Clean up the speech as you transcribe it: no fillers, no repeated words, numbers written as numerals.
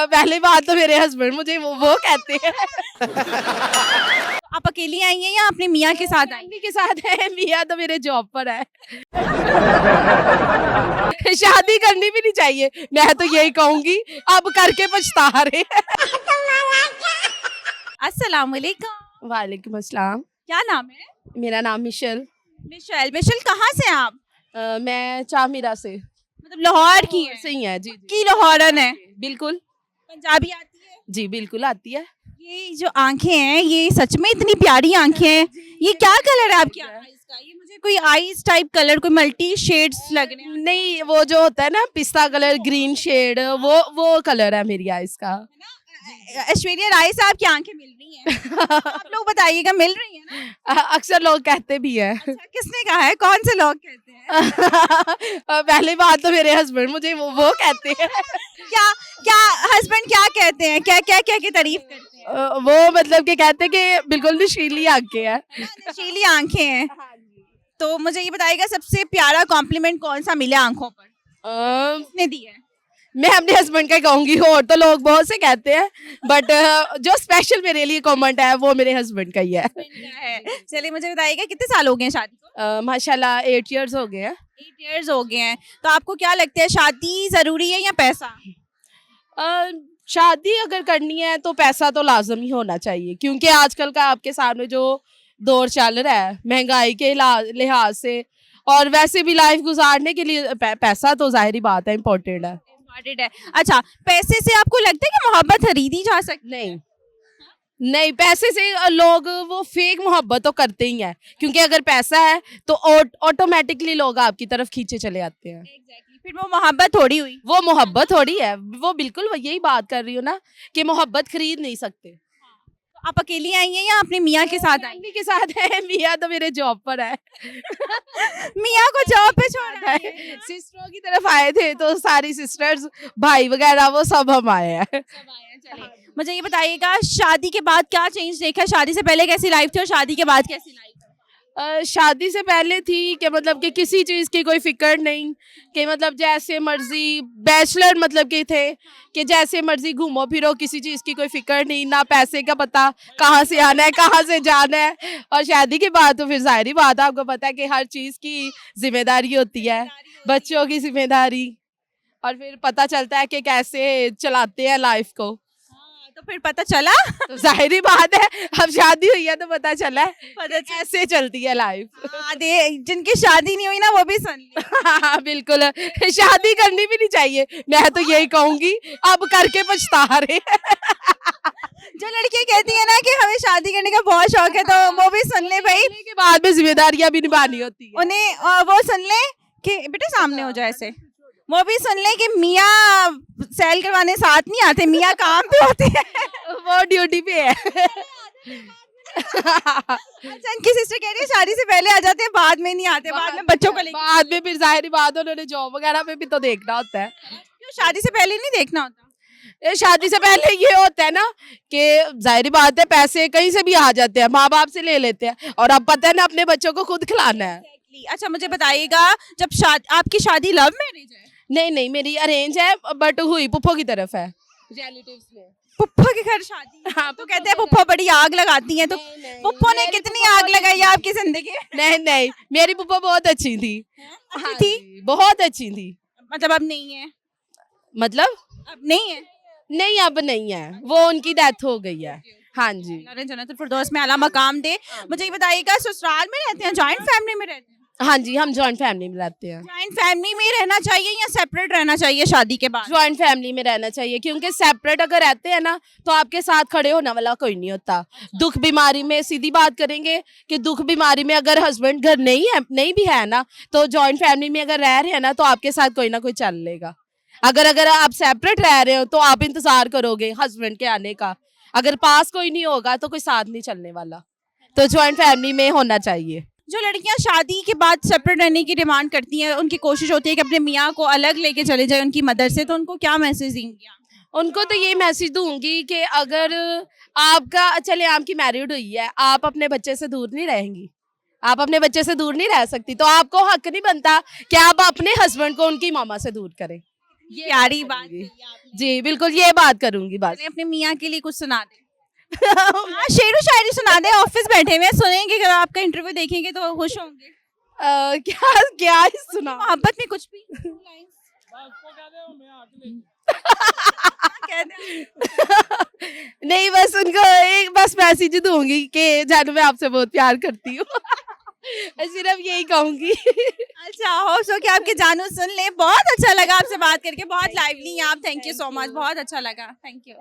पहली बात तो मेरे हस्बैंड मुझे वो कहते हैं। आप अकेली आई हैं या अपने मियाँ के साथ आई? फैमिली के साथ है, मियाँ तो मेरे जॉब पर है। शादी करनी भी नहीं चाहिए, मैं तो यही कहूंगी, अब करके पछता रहे हैं। अस्सलाम वालेकुम। वालेकुम अस्सलाम। क्या नाम है? मेरा नाम मिशेल। मिशेल। मिशेल कहाँ से हैं आप? मैं चामीरा से। मतलब लाहौर की है? सही है जी। की लाहौरन है? बिल्कुल। पंजाबी आती है? जी बिल्कुल आती है। ये जो आंखें हैं, ये सच में इतनी प्यारी आंखें हैं। ये क्या कलर है आपकी आईज का? ये मुझे कोई आईज टाइप कलर, कोई मल्टी शेड्स लग रहे हैं। नहीं, वो जो होता है ना पिस्ता कलर, ग्रीन शेड, वो कलर है मेरी आईज का। ऐश्वर्या राय से आपकी आंखें मिल रही हैं। आप लोग बताइएगा, मिल रही हैं ना? अक्सर लोग कहते भी हैं। अच्छा, किसने कहा है? कौन से लोग कहते हैं? पहली बात तो मेरे हस्बैंड मुझे वो कहते हैं। क्या क्या हस्बैंड क्या कहते हैं? क्या क्या क्या की तारीफ करते हैं? वो मतलब कि कहते हैं कि बिल्कुल नशीली आंखें हैं। नशीली आंखें हैं। तो मुझे ये बताइएगा, सबसे प्यारा कॉम्प्लीमेंट कौन सा मिला आंखों पर? किसने दी है? मैं अपने हस्बैंड का कहूंगी, और तो लोग बहुत से कहते हैं, बट जो स्पेशल मेरे लिए कमेंट है वो मेरे हस्बैंड का ही है। चलिए मुझे बताइएगा, कितने साल हो गए हैं शादी को? माशाल्लाह 8 इयर्स हो गए हैं। 8 इयर्स हो गए हैं। तो आपको क्या लगता है, शादी जरूरी है या पैसा? शादी अगर करनी है तो पैसा तो लाजम ही होना चाहिए, क्योंकि आजकल का आपके सामने जो दौर चल रहा है महंगाई के लिहाज से, और वैसे भी लाइफ गुजारने के लिए पैसा तो जाहिर बात है इम्पोर्टेंट है। अच्छा, पैसे से आपको लगता है कि मोहब्बत खरीदी जा सकती? नहीं, पैसे से लोग वो फेक मोहब्बत तो करते ही हैं, क्योंकि अगर पैसा है तो ऑटोमेटिकली लोग आपकी तरफ खींचे चले आते हैं। फिर वो मोहब्बत थोड़ी हुई। वो मोहब्बत थोड़ी है, वो बिल्कुल यही बात कर रही हूँ ना कि मोहब्बत खरीद नहीं सकते। तो आप अकेली आई हैं या अपने मियाँ के साथ आई? फैमिली के साथ है, मियाँ तो मेरे जॉब पर है। मियाँ को जॉब पे छोड़ा है। सिस्टरों की तरफ आए थे, तो सारी सिस्टर्स भाई वगैरह वो सब हम आए हैं। मुझे ये बताइएगा, शादी के बाद क्या चेंज देखा? शादी से पहले कैसी लाइफ थी और शादी के बाद कैसी लाइफ? शादी से पहले थी कि मतलब कि किसी चीज़ की कोई फिक्र नहीं, कि मतलब जैसे मर्जी बैचलर मतलब कि थे कि जैसे मर्जी घूमो फिरो, किसी चीज़ की कोई फिक्र नहीं, ना पैसे का पता कहाँ से आना है कहाँ से जाना है। और शादी के बाद तो फिर जाहिर बात है, आपको पता है कि हर चीज़ की जिम्मेदारी होती है, बच्चों की जिम्मेदारी, और फिर पता चलता है कि कैसे चलाते हैं लाइफ को। तो फिर पता चला? तो जाहिर बात है, अब शादी हुई है तो पता चला है कैसे चलती है लाइफ। जिनकी शादी नहीं हुई ना, वो भी सुन ली। हाँ बिल्कुल, शादी करनी भी नहीं चाहिए, मैं तो यही कहूंगी, अब करके पछता रहे हैं। जो लड़कियां कहती है ना कि हमें शादी करने का बहुत शौक है, तो वो भी सुन ले भाई, के बाद में जिम्मेदारियां भी निभानी होती है उन्हें। वो सुन ले कि बेटे सामने हो जाए ऐसे। वो भी सुन ले कि मियाँ सेल करवाने साथ नहीं आते, मियाँ काम पे होते हैं। वो ड्यूटी पे है। अच्छा, इनकी सिस्टर कह रही है शादी से पहले आ जाते हैं, बाद में नहीं आते, बाद में बच्चों को लेकर। बाद में फिर जाहिर बात है, उन्होंने जॉब वगैरह में भी तो देखना होता है। क्यों शादी से पहले नहीं देखना होता? शादी से पहले ये होता है ना कि जाहिर बात है पैसे कहीं से भी आ जाते हैं, माँ बाप से ले लेते हैं, और अब पता है ना अपने बच्चों को खुद खिलाना है। अच्छा मुझे बताइएगा, जब आपकी शादी लव मैरिज है? नहीं, मेरी अरेंज है, बट हुई पुप्पो की तरफ है, रिलेटिव्स में। पुप्पो के घर शादी? हाँ, तो कहते हैं पुप्पो बड़ी आग लगाती हैं, तो पुप्पो ने कितनी आग लगाई है आपकी जिंदगी? नहीं, मेरी पुप्पो बहुत अच्छी थी। अच्छी थी? बहुत अच्छी थी। मतलब अब नहीं है? मतलब अब नहीं है? नहीं, अब नहीं है, वो उनकी डेथ हो गई है। हाँ जी। जन्नतुल फिरदौस में आला मकाम दे। मुझे ये बताइएगा, ससुराल में रहते हैं, जॉइंट फैमिली में रहते हैं? हाँ जी, हम जॉइंट फैमिली में रहते हैं। जॉइंट फैमिली में रहना चाहिए या सेपरेट रहना चाहिए शादी के बाद? जॉइंट फैमिली में रहना चाहिए, क्योंकि सेपरेट अगर रहते हैं ना तो आपके साथ खड़े होने वाला कोई नहीं होता। दुख बीमारी में सीधी बात करेंगे कि दुख बीमारी में अगर हस्बैंड घर नहीं भी है ना, तो जॉइंट फैमिली में अगर रह रहे हैं ना तो आपके साथ कोई ना कोई चल लेगा। अगर आप सेपरेट रह रहे हो तो आप इंतजार करोगे हस्बैंड के आने का, अगर पास कोई नहीं होगा तो कोई साथ नहीं चलने वाला। तो जॉइंट फैमिली में होना चाहिए। जो लड़कियां शादी के बाद सेपरेट रहने की डिमांड करती हैं, उनकी कोशिश होती है कि अपने मियाँ को अलग लेके चले जाए उनकी मदर से, तो उनको क्या मैसेज देंगी? उनको तो ये मैसेज दूंगी कि अगर आपका चले आपकी मैरिड हुई है, आप अपने बच्चे से दूर नहीं रहेंगी, आप अपने बच्चे से दूर नहीं रह सकती, तो आपको हक नहीं बनता कि आप अपने हस्बैंड को उनकी मामा से दूर करें। ये प्यारी बात कही आपने। जी बिल्कुल ये बात करूंगी बस। चलिए, अपने मियाँ के लिए कुछ सुना दे। हाँ, शेरो शायरी सुना दे, ऑफिस बैठे हुए हैं, सुनेंगे, अगर आपका इंटरव्यू देखेंगे तो खुश होंगे। क्या क्या ही सुना मोहब्बत में कुछ भी कह दे। नहीं बस उनको एक बस मैसेज ही दूंगी कि जानू मैं आपसे बहुत प्यार करती हूँ। सिर्फ यही कहूंगी। अच्छा, होप सो कि आपके जानू सुन ले। बहुत अच्छा लगा आपसे बात करके, बहुत लाइवली हैं आप। थैंक यू सो मच, बहुत अच्छा लगा। Thank you.